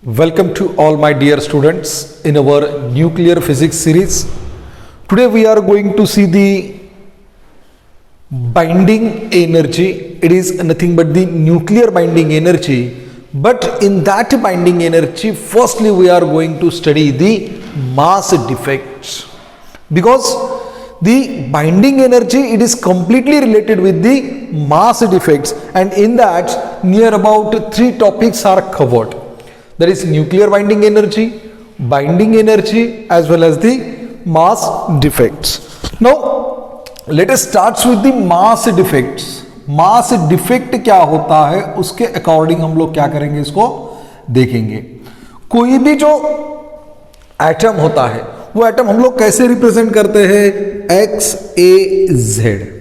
Welcome to all my dear students in our nuclear physics series. Today we are going to see the binding energy. It is nothing but the nuclear binding energy. But in that binding energy, firstly we are going to study the mass defects. Because the binding energy, it is completely related with the mass defects, and in that near about 3 topics are covered. That is nuclear binding energy, as well as the mass defects. Now let us start with the mass defects. Mass defect क्या होता है उसके according हम लोग क्या करेंगे, इसको देखेंगे. कोई भी जो एटम होता है वो एटम हम लोग कैसे रिप्रेजेंट करते हैं, एक्स ए जेड.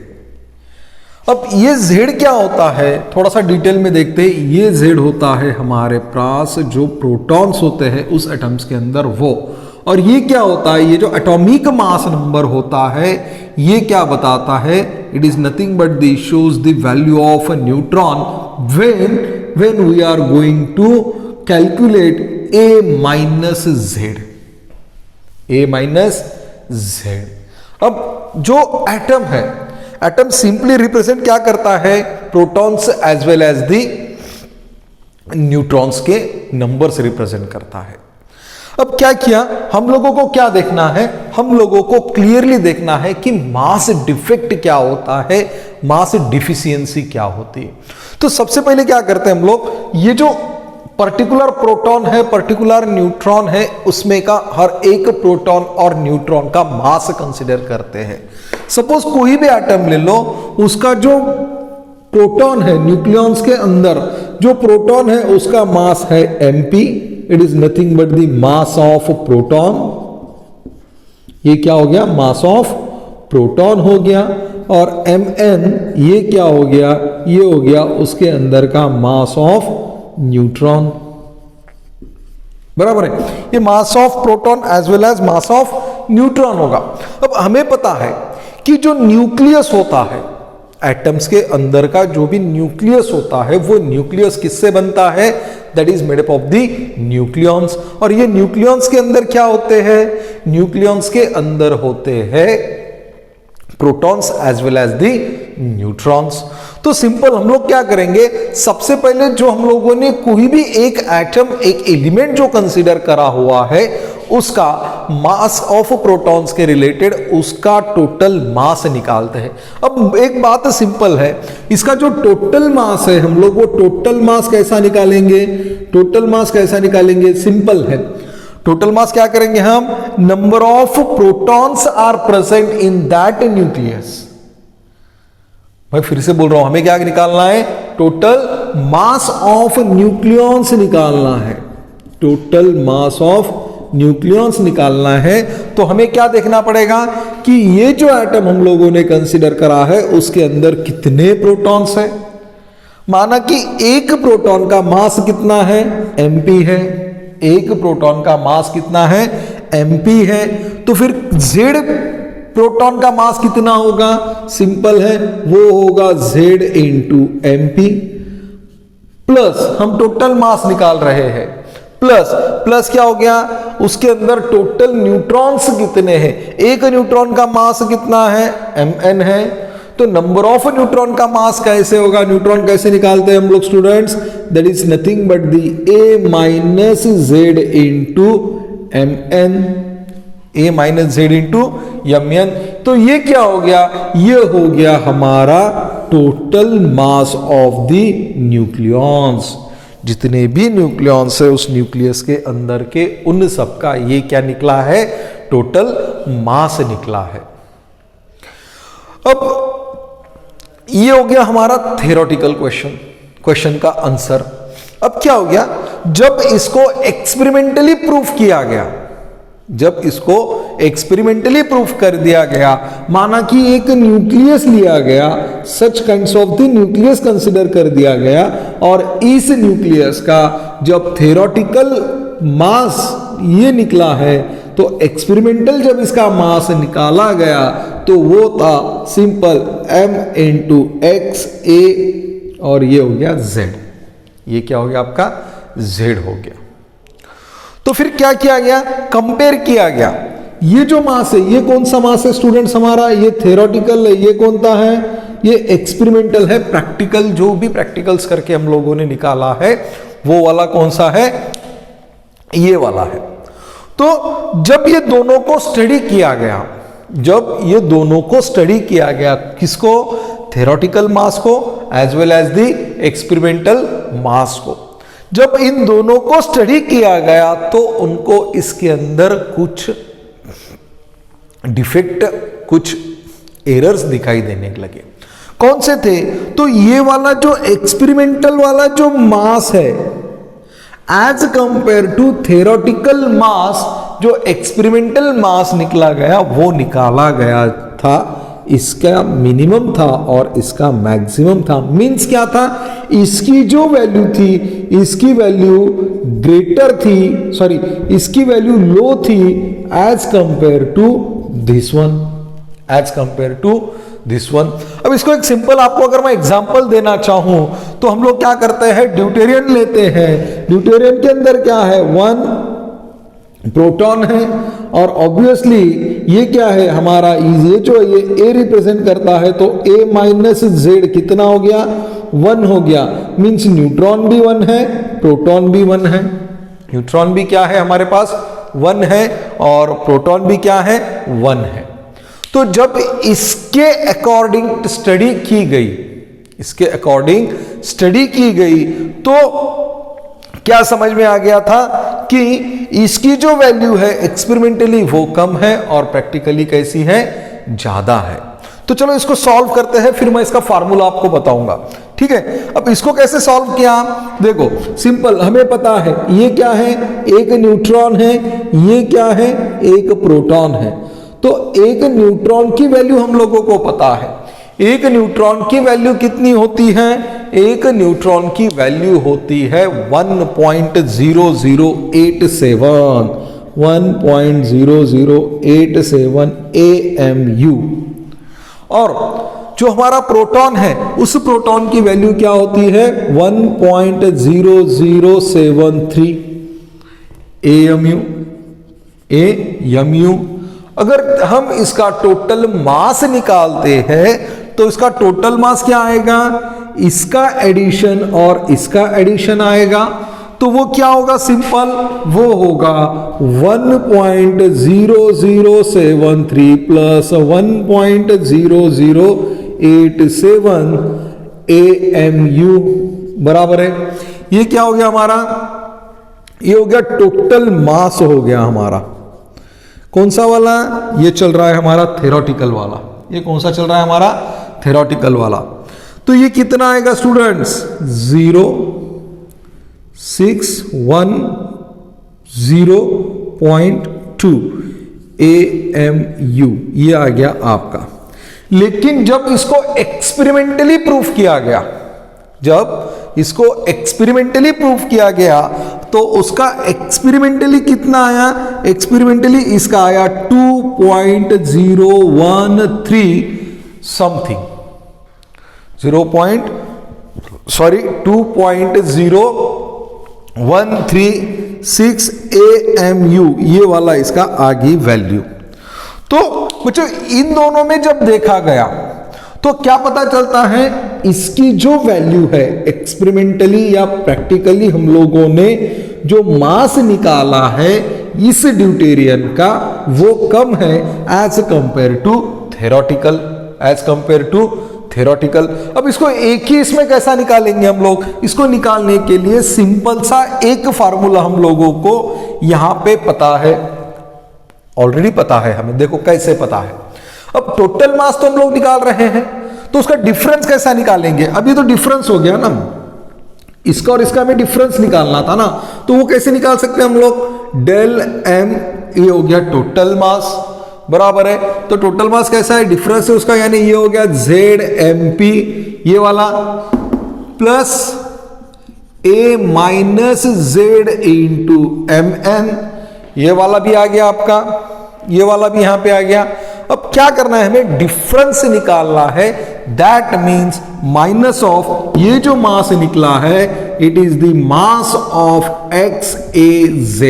अब ये Z क्या होता है थोड़ा सा डिटेल में देखते हैं. ये Z होता है हमारे पास जो प्रोटॉन्स होते हैं उस एटम्स के अंदर वो, और ये क्या होता है, ये जो एटॉमिक मास नंबर होता है ये क्या बताता है, it is nothing but the shows the value of a neutron when we are going to calculate A minus Z. अब जो एटम है, एटम सिंपली रिप्रेजेंट क्या करता है, protons as well as the neutrons के नंबर से represent करता है. अब क्या किया, हम लोगों को क्या देखना है, हम लोगों को क्लियरली देखना है कि मास डिफेक्ट क्या होता है, मास डिफिशियंसी क्या होती है. तो सबसे पहले क्या करते हैं हम लोग, ये जो पर्टिकुलर प्रोटॉन है, पर्टिकुलर न्यूट्रॉन है, उसमें का हर एक प्रोटॉन और न्यूट्रॉन का मास कंसीडर करते हैं. सपोज कोई भी एटम ले लो, उसका जो प्रोटॉन है न्यूक्लियॉन्स के अंदर जो प्रोटॉन है उसका मास है mp. It is nothing but the mass of proton. ये क्या हो गया, मास ऑफ प्रोटॉन हो गया. और mn ये क्या हो गया, ये हो गया उसके अंदर का मास ऑफ न्यूट्रॉन. बराबर है, ये mass of proton as well as mass of neutron होगा. अब हमें पता है कि जो न्यूक्लियस होता है, एटम्स के अंदर का जो भी न्यूक्लियस होता है वो न्यूक्लियस किससे बनता है, that is made up of the nucleons. और ये न्यूक्लियॉन्स के अंदर क्या होते हैं, न्यूक्लियॉन्स के अंदर होते हैं protons as well as the neutrons. तो सिंपल हम लोग क्या करेंगे, सबसे पहले जो हम लोगों ने कोई भी एक एटम, एक एलिमेंट जो कंसीडर करा हुआ है उसका मास ऑफ प्रोटॉन्स के रिलेटेड उसका टोटल मास निकालते हैं. अब एक बात सिंपल है, इसका जो टोटल मास है हम लोग वो टोटल मास कैसा निकालेंगे, टोटल मास कैसा निकालेंगे, सिंपल है. टोटल मास क्या करेंगे हम, number of protons are present in that nucleus. मैं फिर से बोल रहा हूं, हमें क्या निकालना है, टोटल मास ऑफ न्यूक्लियॉन्स निकालना है, टोटल मास ऑफ न्यूक्लियॉन्स निकालना है. तो हमें क्या देखना पड़ेगा कि ये जो एटम हम लोगों ने कंसीडर करा है उसके अंदर कितने प्रोटॉन्स हैं. माना कि एक प्रोटॉन का मास कितना है, mp है, एक प्रोटॉन का मास कितना है, mp है. तो फिर z प्रोटॉन का मास कितना होगा, सिंपल है, वो होगा Z इंटू mp. प्लस हम टोटल मास निकाल रहे हैं, प्लस क्या हो गया, उसके अंदर टोटल न्यूट्रॉन्स कितने हैं, एक न्यूट्रॉन का मास कितना है, mn है. तो नंबर ऑफ न्यूट्रॉन का मास कैसे होगा, न्यूट्रॉन कैसे निकालते हैं हम लोग students, that is nothing but the a minus Z into mn, a minus Z into mn. तो ये क्या हो गया, ये हो गया हमारा total mass of the nucleons. जितने भी न्यूक्लियॉन्स है उस न्यूक्लियस के अंदर के उन सबका ये क्या निकला है, टोटल मास निकला है. अब ये हो गया हमारा थ्योरेटिकल क्वेश्चन का आंसर. अब क्या हो गया, जब इसको एक्सपेरिमेंटली प्रूफ किया गया, जब इसको एक्सपेरिमेंटली प्रूफ कर दिया गया, माना कि एक न्यूक्लियस लिया गया, such kinds of the nucleus consider कर दिया गया, और इस न्यूक्लियस का जब थ्योरेटिकल मास ये निकला है, तो एक्सपेरिमेंटल जब इसका मास निकाला गया तो वो था सिंपल m इंटू एक्स ए, और ये हो गया z. ये क्या हो गया आपका, z हो गया. तो फिर क्या किया गया, कंपेयर किया गया। ये जो मास है ये कौन सा मास है स्टूडेंट्स हमारा, ये थ्योरेटिकल है, ये कौन सा है, ये एक्सपेरिमेंटल है। प्रैक्टिकल जो भी प्रैक्टिकल्स करके हम लोगों ने निकाला है वो वाला कौन सा है, ये वाला है। तो जब ये दोनों को स्टडी किया गया, जब ये दोनों को स्टडी किया गया, किसको, थ्योरेटिकल मास को as well as the experimental mass को, जब इन दोनों को स्टडी किया गया तो उनको इसके अंदर कुछ डिफेक्ट, कुछ एरर्स दिखाई देने लगे। कौन से थे, तो ये वाला जो एक्सपेरिमेंटल वाला जो मास है एज कंपेयर टू थ्योरेटिकल मास, जो एक्सपेरिमेंटल मास निकला गया वो निकाला गया था, इसका मिनिमम था और इसका मैक्सिमम था। मींस क्या था, इसकी जो वैल्यू थी इसकी वैल्यू ग्रेटर थी, सॉरी इसकी वैल्यू लो थी as compare to this one, as compare to this one. अब इसको एक सिंपल आपको अगर मैं एग्जांपल देना चाहूं तो हम लोग क्या करते हैं, ड्यूटेरियम लेते हैं। ड्यूटेरियम के अंदर क्या है, 1 प्रोटॉन है और ऑब्वियसली ये क्या है हमारा, ये जो ये A रिप्रेजेंट करता है तो A माइनस Z कितना हो गया, 1 हो गया। मींस न्यूट्रॉन भी 1 है, प्रोटॉन भी 1 है। न्यूट्रॉन भी क्या है हमारे पास 1 है और प्रोटॉन भी क्या है 1 है। तो जब इसके अकॉर्डिंग स्टडी की गई, इसके अकॉर्डिंग स्टडी की गई तो क्या समझ में आ गया था कि इसकी जो वैल्यू है एक्सपेरिमेंटली वो कम है और प्रैक्टिकली कैसी है, ज्यादा है। तो चलो इसको सॉल्व करते हैं, फिर मैं इसका फार्मूला आपको बताऊंगा, ठीक है। अब इसको कैसे सॉल्व किया, देखो सिंपल, हमें पता है ये क्या है, एक न्यूट्रॉन है, ये क्या है, एक प्रोटॉन है। तो एक न्यूट्रॉन की वैल्यू हम लोगों को पता है, एक न्यूट्रॉन की वैल्यू कितनी होती है, एक न्यूट्रॉन की वैल्यू होती है 1.0087 1.0087 AMU। और जो हमारा प्रोटॉन है उस प्रोटॉन की वैल्यू क्या होती है 1.0073 AMU। अगर हम इसका टोटल मास निकालते हैं तो इसका टोटल मास क्या आएगा, इसका एडिशन और इसका एडिशन आएगा। तो वो क्या होगा, सिंपल वो होगा 1.0073 प्लस 1.0087 AMU बराबर है, ये क्या हो गया हमारा, ये हो गया टोटल मास हो गया हमारा। कौन सा वाला, ये चल रहा है हमारा थ्योरेटिकल वाला, ये कौन सा चल रहा है हमारा थ्योरेटिकल वाला। तो ये कितना आएगा स्टूडेंट्स 0610.2 AMU, ये आ गया आपका। लेकिन जब इसको एक्सपेरिमेंटली प्रूफ किया गया, जब इसको एक्सपेरिमेंटली प्रूफ किया गया तो उसका एक्सपेरिमेंटली कितना आया, एक्सपेरिमेंटली इसका आया 2.013 समथिंग, 2.01336 AMU, ये वाला इसका आगे वैल्यू। तो बच्चों इन दोनों में जब देखा गया तो क्या पता चलता है, इसकी जो वैल्यू है एक्सपेरिमेंटली या प्रैक्टिकली हम लोगों ने जो मास निकाला है इस ड्यूटेरियम का वो कम है as compare to theoretical, as compare to theoretical. अब इसको एक ही इसमें कैसा निकालेंगे हम लोग, इसको निकालने के लिए सिंपल सा एक फार्मूला हम लोगों को यहां पे पता है, ऑलरेडी पता है हमें। देखो कैसे पता है, अब टोटल मास तो हम लोग निकाल रहे हैं तो उसका डिफरेंस कैसा निकालेंगे। अब ये तो डिफरेंस हो गया ना, इसका और इसका हमें डिफरेंस निकालना था ना, तो वो कैसे निकाल सकते हैं हम लोग, डेल एम, ये हो गया टोटल मास बराबर है। तो टोटल मास कैसा है, डिफरेंस है उसका, यानी ये हो गया ZMP ये वाला plus A minus Z into MN, ये वाला भी आ गया आपका, ये वाला भी यहां पे आ गया। अब क्या करना है, हमें डिफरेंस निकालना है, दैट मींस माइनस ऑफ ये जो मास निकला है it is the mass of XAZ।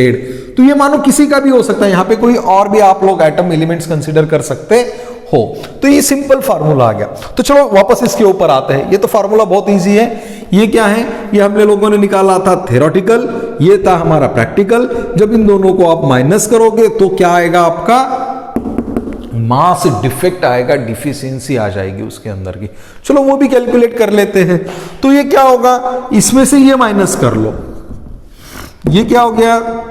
तो ये मानो किसी का भी हो सकता है, यहां पे कोई और भी आप लोग एटम एलिमेंट्स कंसीडर कर सकते हो। तो ये सिंपल फार्मूला आ गया। तो चलो वापस इसके ऊपर आते हैं। ये तो फार्मूला बहुत इजी है। ये क्या है, ये हमने लोगों ने निकाला था थ्योरेटिकल, ये था हमारा प्रैक्टिकल। जब इन दोनों को आप माइनस करोगे तो क्या आएगा, आपका मास डिफेक्ट आएगा, डिफिशियंसी आ जाएगी उसके अंदर की। चलो वो भी कैलकुलेट कर लेते हैं। तो ये क्या होगा, इसमें से ये माइनस कर लो, ये क्या हो गया,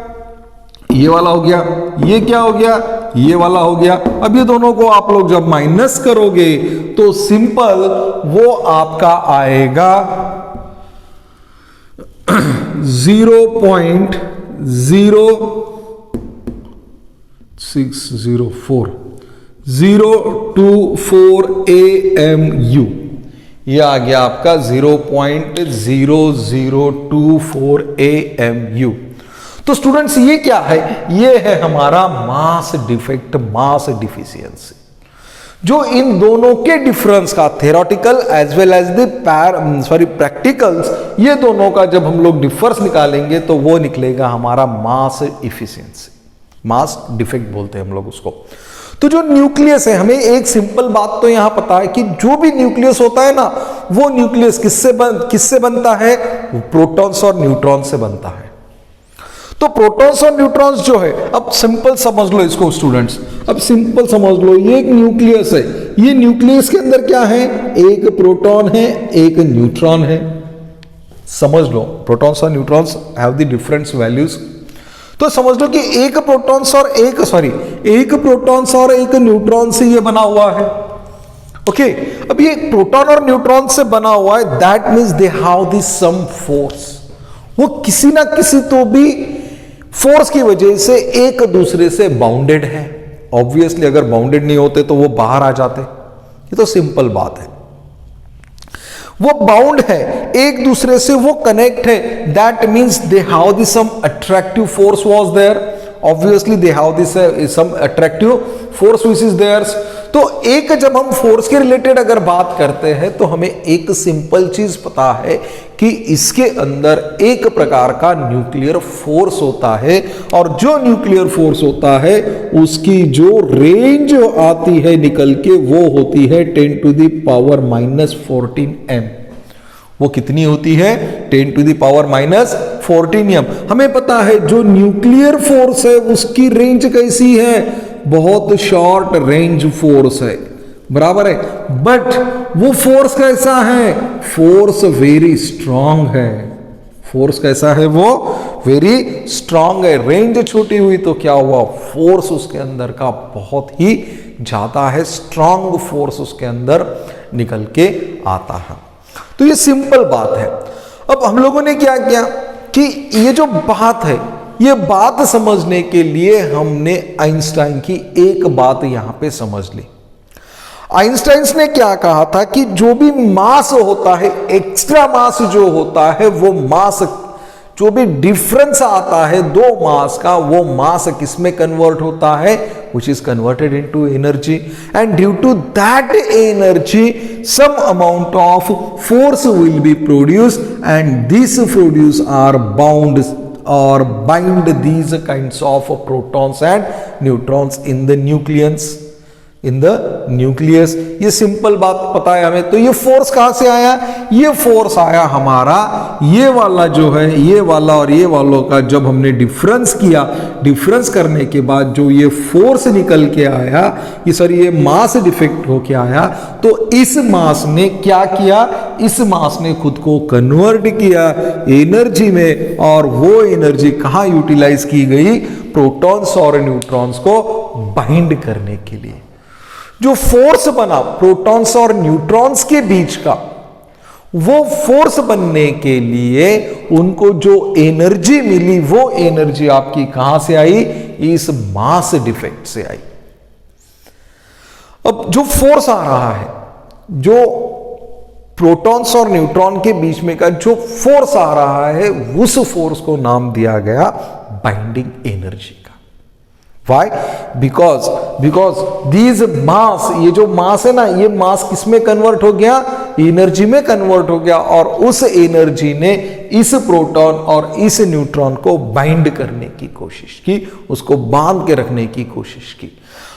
ये वाला हो गया, ये क्या हो गया, ये वाला हो गया। अब ये दोनों को आप लोग जब माइनस करोगे तो सिंपल वो आपका आएगा 0.0604024 AMU, ये आ गया आपका 0.0024 AMU। तो स्टूडेंट्स ये क्या है, ये है हमारा मास डिफेक्ट, मास डिफिशियंसी, जो इन दोनों के डिफरेंस का theoretical as well as the practicals, ये दोनों का जब हम लोग डिफरेंस निकालेंगे तो वो निकलेगा हमारा मास इफिशियंसी, मास डिफेक्ट बोलते हैं हम लोग उसको। तो जो न्यूक्लियस है, हमें एक सिंपल बात तो यहां पता है कि जो भी न्यूक्लियस होता है ना, वो न्यूक्लियस किससे बनता है, प्रोटॉन्स और न्यूट्रॉन से बनता है। तो प्रोटॉन्स और न्यूट्रॉन्स जो है, अब सिंपल समझ लो इसको स्टूडेंट्स, अब सिंपल समझ लो, ये एक न्यूक्लियस है। ये न्यूक्लियस के अंदर क्या है, एक प्रोटॉन है, एक न्यूट्रॉन है। समझ लो, प्रोटॉन्स और neutrons have the different values. तो समझ लो कि एक प्रोटॉन्स और एक न्यूट्रॉन से ये बना हुआ है। ओके, अब ये प्रोटॉन और न्यूट्रॉन से बना हुआ है, that means they have the some force. वो किसी ना किसी तो भी फोर्स की वजह से एक दूसरे से बाउंडेड है। ऑब्वियसली अगर बाउंडेड नहीं होते तो वो बाहर आ जाते, ये तो सिंपल बात है। वो बाउंड है, एक दूसरे से वो कनेक्ट है, that means they have the some attractive force was there. Obviously they have this some attractive force which is theirs. तो एक जब हम फोर्स के रिलेटेड अगर बात करते हैं तो हमें एक सिंपल चीज पता है कि इसके अंदर एक प्रकार का न्यूक्लियर फोर्स होता है, और जो न्यूक्लियर फोर्स होता है उसकी जो रेंज आती है निकल के, वो होती है 10⁻⁻14 m। वो कितनी होती है, 10⁻⁻14 m। हमें पता है जो न्यूक्लियर फोर्स है उसकी रेंज कैसी है, बहुत शॉर्ट रेंज फोर्स है, बराबर है। बट वो फोर्स कैसा है, फोर्स वेरी स्ट्रांग है। फोर्स कैसा है, वो वेरी स्ट्रांग है। रेंज छोटी हुई तो क्या हुआ, फोर्स उसके अंदर का बहुत ही ज्यादा है, स्ट्रांग फोर्स उसके अंदर निकल के आता है। तो ये सिंपल बात है। अब हम लोगों ने क्या किया कि ये जो बात है, ये बात समझने के लिए हमने आइंस्टाइन की एक बात यहां पे समझ ली। आइंस्टाइन ने क्या कहा था कि जो भी मास होता है, एक्स्ट्रा मास जो होता है, वो मास जो भी डिफरेंस आता है दो मास का, वो मास किसमें कन्वर्ट होता है, which is converted into energy, and due to that energy some amount of force will be produced, and these produce are bound or bind these kinds of protons and neutrons in the nucleus, in the nucleus। ये simple बात पता है हमें। तो ये force कहां से आया, ये फोर्स आया हमारा, ये वाला जो है, ये वाला और ये वालों का जब हमने डिफरेंस किया, डिफरेंस करने के बाद जो ये फोर्स निकल के आया, ये सॉरी ये मास डिफेक्ट होके आया, तो इस मास ने क्या किया, इस मास ने खुद को कन्वर्ट किया एनर्जी में, और वो एनर्जी कहां यूटिलाइज की गई, प्रोटॉन्स और न्यूट्रॉन्स को बाइंड करने के लिए। जो फोर्स बना प्रोटॉन्स और न्यूट्रॉन्स के बीच का, वो फोर्स बनने के लिए उनको जो एनर्जी मिली, वो एनर्जी आपकी कहां से आई, इस मास डिफेक्ट से आई। अब जो फोर्स आ रहा है, जो प्रोटॉन्स और न्यूट्रॉन के बीच में का जो फोर्स आ रहा है, उस फोर्स को नाम दिया गया बाइंडिंग एनर्जी का। Why? Because these मास, ये जो मास है ना, ये मास किसमें कन्वर्ट हो गया, एनर्जी में कन्वर्ट हो गया और उस एनर्जी ने इस प्रोटॉन और इस न्यूट्रॉन को बाइंड करने की कोशिश की, उसको बांध के रखने की कोशिश की।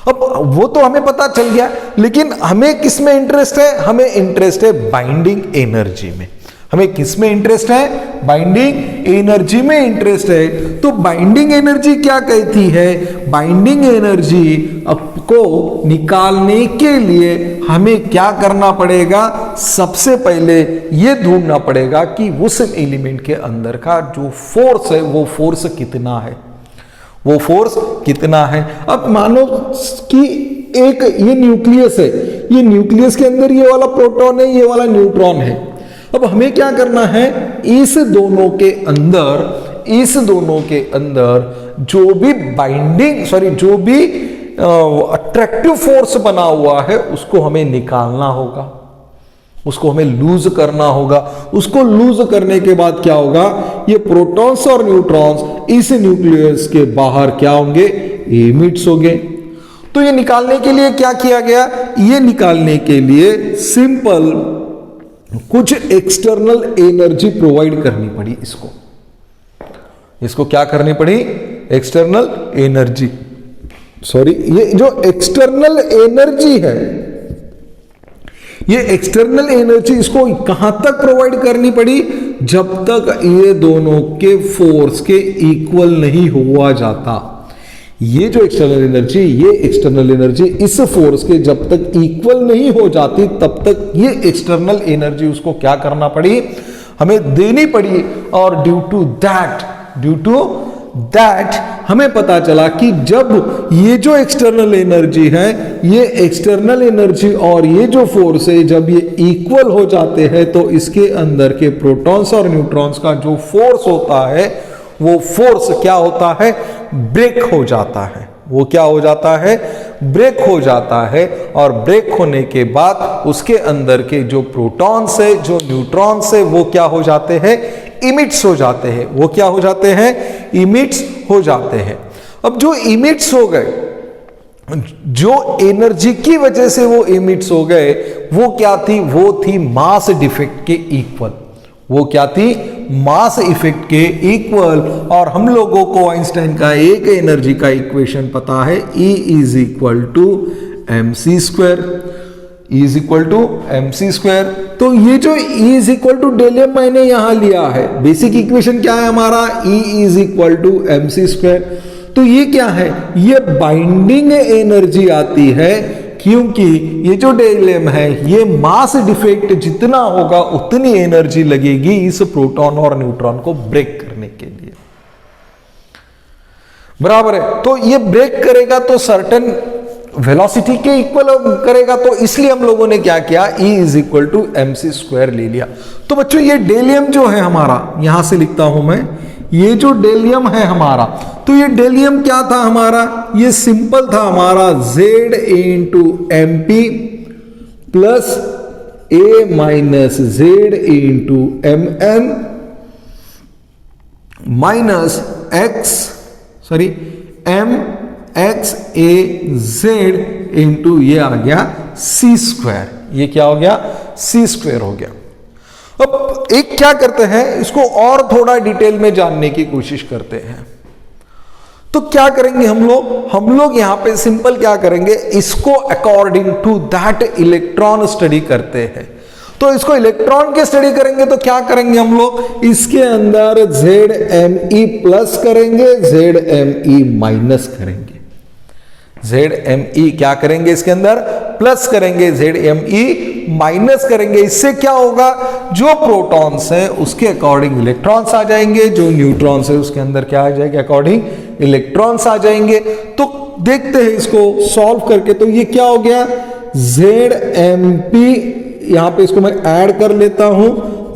अब वो तो हमें पता चल गया, लेकिन हमें किस में इंटरेस्ट है? हमें इंटरेस्ट है बाइंडिंग एनर्जी में। हमें किस में इंटरेस्ट है? बाइंडिंग एनर्जी में इंटरेस्ट है। तो बाइंडिंग एनर्जी क्या कहती है? बाइंडिंग एनर्जी को निकालने के लिए हमें क्या करना पड़ेगा? सबसे पहले यह ढूंढना पड़ेगा कि उस एलिमेंट के अंदर का जो फोर्स है वो फोर्स कितना है, वो फोर्स कितना है। अब मानो कि एक ये न्यूक्लियस है, ये न्यूक्लियस के अंदर ये वाला प्रोटॉन है, ये वाला न्यूट्रॉन है। अब हमें क्या करना है? इस दोनों के अंदर जो भी बाइंडिंग जो भी अट्रैक्टिव फोर्स बना हुआ है उसको हमें निकालना होगा, उसको हमें लूज करना होगा। उसको लूज करने के बाद क्या होगा? ये प्रोटॉन्स और न्यूट्रॉन्स इस न्यूक्लियस के बाहर क्या होंगे? एमिट्स होंगे। तो ये निकालने के लिए क्या किया गया? ये निकालने के लिए सिंपल कुछ एक्सटर्नल एनर्जी प्रोवाइड करनी पड़ी। इसको क्या करनी पड़ी? External energy. ये जो एक्सटर्नल एनर्जी है, ये एक्सटर्नल एनर्जी इसको कहां तक प्रोवाइड करनी पड़ी? जब तक ये दोनों के फोर्स के इक्वल नहीं हुआ जाता। ये जो एक्सटर्नल एनर्जी इस फोर्स के जब तक इक्वल नहीं हो जाती तब तक ये एक्सटर्नल एनर्जी उसको क्या करना पड़ी? हमें देनी पड़ी। और ड्यू टू दैट हमें पता चला कि जब ये जो एक्सटर्नल एनर्जी है, ये एक्सटर्नल एनर्जी और ये जो फोर्स है जब ये इक्वल हो जाते हैं तो इसके अंदर के प्रोटॉन्स और न्यूट्रॉन्स का जो फोर्स होता है वो फोर्स क्या होता है? ब्रेक हो जाता है। वो क्या हो जाता है? ब्रेक हो जाता है। और ब्रेक होने के बाद उसके अंदर के जो प्रोटॉन्स है, जो न्यूट्रॉन्स है, वो क्या हो जाते हैं? इमिट्स हो जाते हैं। वो क्या हो जाते हैं? इमिट्स हो जाते हैं। अब जो इमिट्स हो गए, जो एनर्जी की वजह से वो इमिट्स हो गए, वो क्या थी? वो थी मास डिफेक्ट के इक्वल। वो क्या थी? मास इफेक्ट के इक्वल। और हम लोगों को आइंस्टाइन का एक एनर्जी का इक्वेशन पता है, E is equal to mc square. E is equal to mc square. तो ये जो E इज इक्वल टू डेलियम मैंने यहां लिया है, बेसिक इक्वेशन क्या है हमारा? E is equal to mc square. तो ये क्या है? ये बाइंडिंग एनर्जी आती है, क्योंकि ये जो डेलियम है ये मास डिफेक्ट जितना होगा उतनी एनर्जी लगेगी इस प्रोटॉन और न्यूट्रॉन को ब्रेक करने के लिए। बराबर है? तो ये ब्रेक करेगा तो सर्टेन वेलोसिटी के इक्वल करेगा, तो इसलिए हम लोगों ने क्या किया? E is equal to mc square ले लिया। तो बच्चों ये डेलियम जो है हमारा, यहां से लिखता हूं मैं, ये जो डेलियम है हमारा, तो ये डेलियम क्या था हमारा? ये सिंपल था हमारा Z into MP plus A minus Z into MN minus MX A Z into ये आ गया C स्क्वायर। ये क्या हो गया? C स्क्वायर हो गया। अब एक क्या करते हैं, इसको और थोड़ा डिटेल में जानने की कोशिश करते हैं। तो क्या करेंगे हम लोग यहां पे सिंपल क्या करेंगे, इसको according to that electron study करते हैं। तो इसको इलेक्ट्रॉन के स्टडी करेंगे तो क्या करेंगे हम लोग, इसके अंदर ZMe प्लस करेंगे, ZMe माइनस करेंगे। ZMe क्या करेंगे, इसके अंदर प्लस करेंगे, ZMe माइनस करेंगे। इससे क्या होगा, जो प्रोटॉन्स है उसके अकॉर्डिंग इलेक्ट्रॉन्स आ जाएंगे, जो न्यूट्रॉन्स है उसके अंदर क्या आ जाएगा, अकॉर्डिंग इलेक्ट्रॉन्स आ जाएंगे। तो देखते हैं इसको सॉल्व करके। तो ये क्या हो गया, ZMP, यहां पे इसको मैं ऐड कर लेता हूं,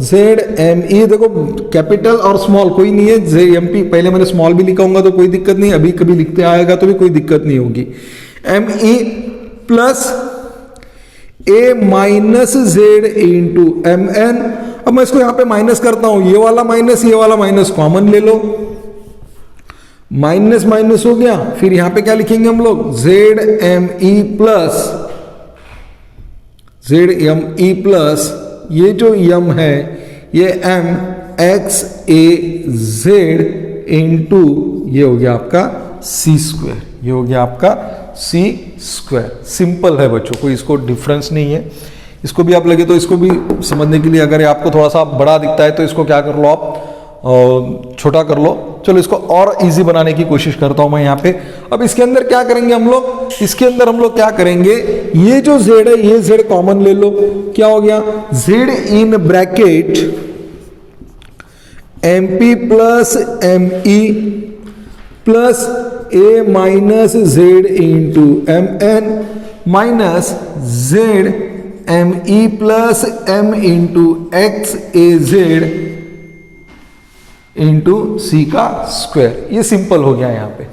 ZMe, देखो कैपिटल और स्मॉल कोई नहीं है, ZMP पहले मैंने स्मॉल भी लिखा होगा तो कोई दिक्कत नहीं, अभी कभी लिखते आएगा तो भी कोई दिक्कत नहीं होगी। Me plus A minus Z into MN। अब मैं इसको यहां पे माइनस करता हूं, ये वाला माइनस कॉमन ले लो, माइनस माइनस हो गया। फिर यहां पे क्या लिखेंगे हम लोग, ZMe प्लस ये जो यम है ये एम एक्स ए जेड इंटू ये हो गया आपका सी स्क्वायर, ये हो गया आपका सी स्क्वायर। सिंपल है बच्चों, कोई इसको डिफरेंस नहीं है। इसको भी आप लगे तो इसको भी समझने के लिए, अगर ये आपको थोड़ा सा बड़ा दिखता है तो इसको क्या कर लो आप छोटा कर लो। चलो इसको और इजी बनाने की कोशिश करता हूं मैं यहाँ पे। अब इसके अंदर क्या करेंगे हम लोग, इसके अंदर हम लोग क्या करेंगे, ये जो z है ये z कॉमन ले लो। क्या हो गया, z in bracket mp plus me plus a minus z into mn minus z me plus m into x a z into C का स्क्वायर। ये सिंपल हो गया यहां पे,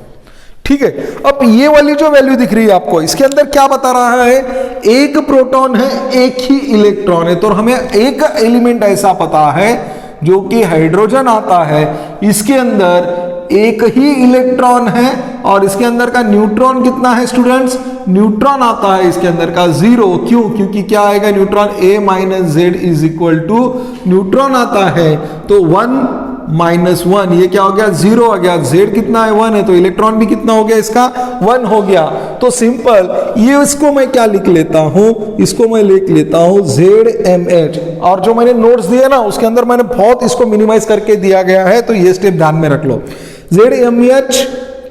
ठीक है। अब ये वाली जो वैल्यू दिख रही है आपको, इसके अंदर क्या बता रहा है, एक प्रोटॉन है एक ही इलेक्ट्रॉन है। तो हमें एक एलिमेंट ऐसा पता है जो कि हाइड्रोजन आता है, इसके अंदर एक ही इलेक्ट्रॉन है और इसके अंदर का न्यूट्रॉन कितना है स्टूडेंट्स, न्यूट्रॉन आता है इसके अंदर का 0। क्यों, क्योंकि क्या आएगा neutron a minus Z is equal to neutron आता है तो 1 माइनस 1, ये क्या हो गया 0 आ गया। z कितना है 1 है तो इलेक्ट्रॉन भी कितना हो गया इसका 1 हो गया। तो सिंपल ये इसको मैं क्या लिख लेता हूं, इसको मैं लिख लेता हूं ZMH। और जो मैंने नोट्स दिए ना उसके अंदर मैंने बहुत इसको मिनिमाइज करके दिया गया है, तो ये स्टेप ध्यान में रख लो। ZMH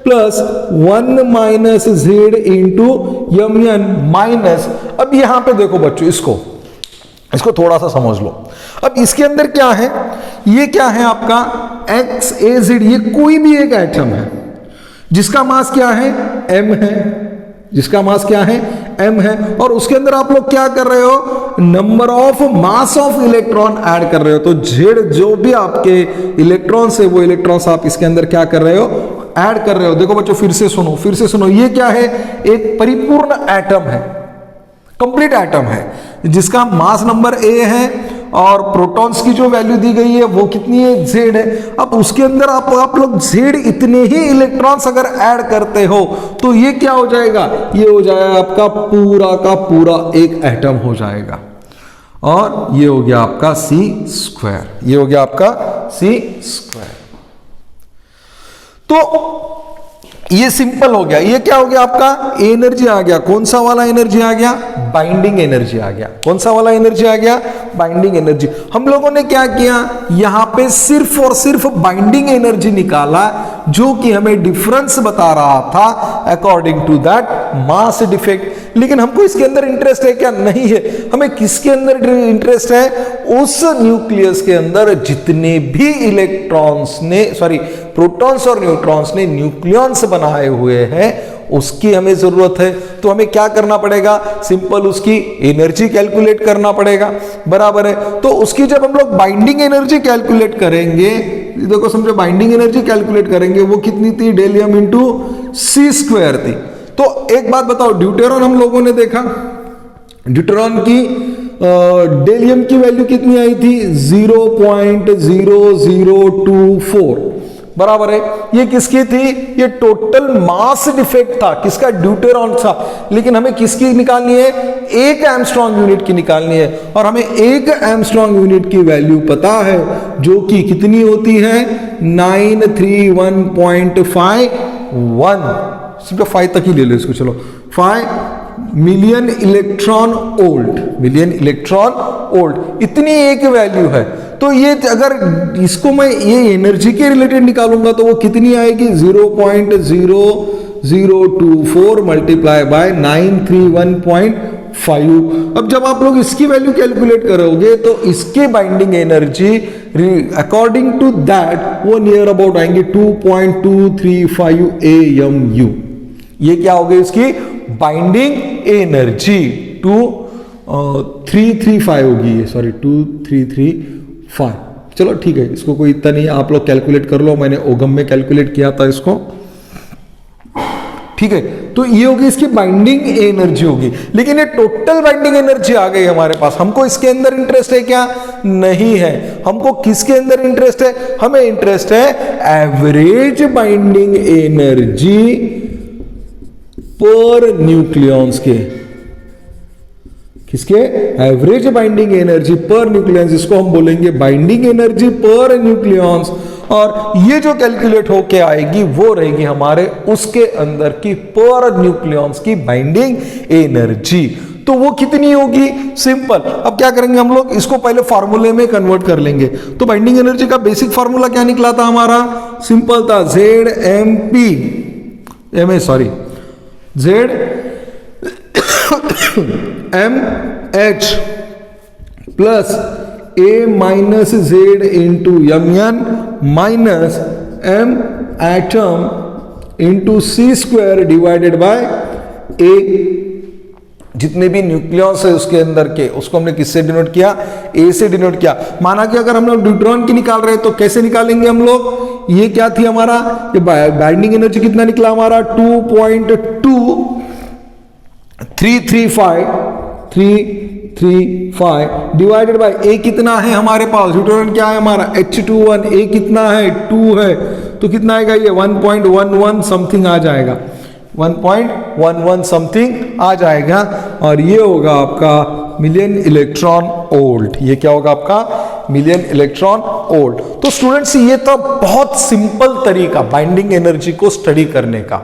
plus 1 minus z into mn minus, अब यहां पे देखो बच्चों इसको थोड़ा सा समझ लो। अब इसके अंदर क्या है, ये क्या है आपका XAZ, ये कोई भी एक एटम है जिसका मास क्या है m है, जिसका मास क्या है m है। और उसके अंदर आप लोग क्या कर रहे हो, number of mass of electron add कर रहे हो। तो z जो भी आपके इलेक्ट्रॉन्स है वो इलेक्ट्रॉन्स आप इसके अंदर क्या कर रहे हो, ऐड कर रहे हो। देखो बच्चों फिर से सुनो, ये क्या है, एक परिपूर्ण एटम है, कंप्लीट एटम है जिसका मास नंबर a है और प्रोटॉन्स की जो वैल्यू दी गई है वो कितनी है z है। अब उसके अंदर आप लोग z इतने ही इलेक्ट्रॉन्स अगर ऐड करते हो तो ये क्या हो जाएगा, ये हो जाएगा आपका पूरा का पूरा एक एटम हो जाएगा। और ये हो गया आपका c स्क्वायर, ये हो गया आपका c स्क्वायर। तो ये सिंपल हो गया। ये क्या हो गया आपका एनर्जी आ गया, कौन सा वाला एनर्जी आ गया, बाइंडिंग एनर्जी आ गया। कौन सा वाला एनर्जी आ गया, बाइंडिंग एनर्जी। हम लोगों ने क्या किया, यहां पे सिर्फ और सिर्फ बाइंडिंग एनर्जी निकाला जो कि हमें डिफरेंस बता रहा था according to that mass defect. लेकिन हमको इसके अंदर इंटरेस्ट है क्या, नहीं है। हमें किसके अंदर इंटरेस्ट है, उस न्यूक्लियस के अंदर जितने भी इलेक्ट्रॉन्स ने प्रोटॉन्स और न्यूट्रॉन्स ने न्यूक्लियॉन्स बनाए हुए हैं उसकी हमें जरूरत है। तो हमें क्या करना पड़ेगा, सिंपल उसकी एनर्जी कैलकुलेट करना पड़ेगा, बराबर है। तो उसकी जब हम लोग बाइंडिंग एनर्जी कैलकुलेट करेंगे, देखो समझो बाइंडिंग एनर्जी कैलकुलेट करेंगे वो कितनी थी, डेलियम इंटू सी स्क्वायर थी। तो एक बात बताओ, ड्यूटेरॉन हम लोगों ने देखा, ड्यूटेरॉन की डेलियम की वैल्यू कितनी आई थी 0.0024, बराबर है। ये किसकी थी, ये टोटल मास डिफेक्ट था, किसका, ड्यूटेरॉन था। लेकिन हमें किसकी निकालनी है, एक एंगस्ट्रॉम यूनिट की निकालनी है। और हमें एक एंगस्ट्रॉम यूनिट की वैल्यू पता है जो कि कितनी होती है 931.51, सिर्फ 5 तक ही ले लो इसको, चलो 5 million electron volt, million electron volt, इतनी एक वैल्यू है। तो ये अगर इसको मैं ये एनर्जी के रिलेटेड निकालूंगा तो वो कितनी आएगी 0.0024 मल्टीप्लाई बाय 931.5। अब जब आप लोग इसकी वैल्यू कैलकुलेट करोगे तो इसके binding energy according to that वो नियर अबाउट आएंगे 2.235 AMU। ये क्या हो गई इसकी बाइंडिंग एनर्जी 2335 होगी ये, 2335। चलो ठीक है, इसको कोई इतना नहीं, आप लोग कैलकुलेट कर लो, मैंने ओगम में कैलकुलेट किया था इसको, ठीक है। तो ये होगी इसकी बाइंडिंग एनर्जी होगी। लेकिन ये टोटल बाइंडिंग एनर्जी आ गई हमारे पास। हमको इसके अंदर इंटरेस्ट है क्या, नहीं है। हमको किसके अंदर इंटरेस्ट है, हमें इंटरेस्ट है एवरेज बाइंडिंग एनर्जी पर न्यूक्लियॉन्स के, किसके, एवरेज बाइंडिंग एनर्जी पर न्यूक्लियंस, इसको हम बोलेंगे बाइंडिंग एनर्जी पर न्यूक्लियंस। और ये जो कैलकुलेट होके आएगी वो रहेगी हमारे उसके अंदर की पर न्यूक्लियंस की बाइंडिंग एनर्जी। तो वो कितनी होगी, सिंपल। अब क्या करेंगे हम लोग, इसको पहले फार्मूले में कन्वर्ट कर लेंगे। तो बाइंडिंग एनर्जी का बेसिक फार्मूला क्या निकला था हमारा, सिंपल था, Z M H plus A minus Z into M N minus M atom into C square divided by A. जितने भी न्यूक्लियस है उसके अंदर के, उसको हमने किससे डिनोट किया, ए से डिनोट किया। माना कि अगर हम लोग न्यूट्रॉन की निकाल रहे हैं तो कैसे निकालेंगे हम लोग, ये क्या थी हमारा, ये बाइंडिंग एनर्जी कितना निकला हमारा 2.2335 डिवाइडेड बाय ए कितना है हमारे पास, न्यूट्रॉन क्या है हमारा H21, ए कितना है 2 है, तो कितना आएगा ये 1.11 समथिंग आ जाएगा, 1.11 समथिंग आ जाएगा। और ये होगा आपका मिलियन इलेक्ट्रॉन वोल्ट। ये क्या होगा आपका, मिलियन इलेक्ट्रॉन वोल्ट। तो स्टूडेंट्स ये तो बहुत सिंपल तरीका बाइंडिंग एनर्जी को स्टडी करने का,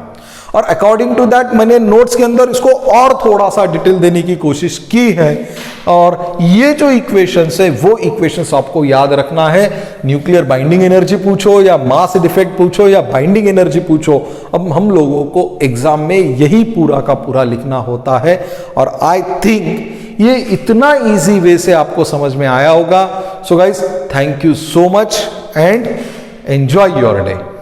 और अकॉर्डिंग टू दैट मैंने नोट्स के अंदर इसको और थोड़ा सा डिटेल देने की कोशिश की है। और ये जो इक्वेशंस है वो इक्वेशंस आपको याद रखना है। न्यूक्लियर बाइंडिंग एनर्जी पूछो या मास डिफेक्ट पूछो या बाइंडिंग एनर्जी पूछो, अब हम लोगों को एग्जाम में यही पूरा का पूरा लिखना होता है। और आई थिंक ये इतना इजी वे से आपको समझ में आया होगा। So guys, thank you so much and enjoy your day.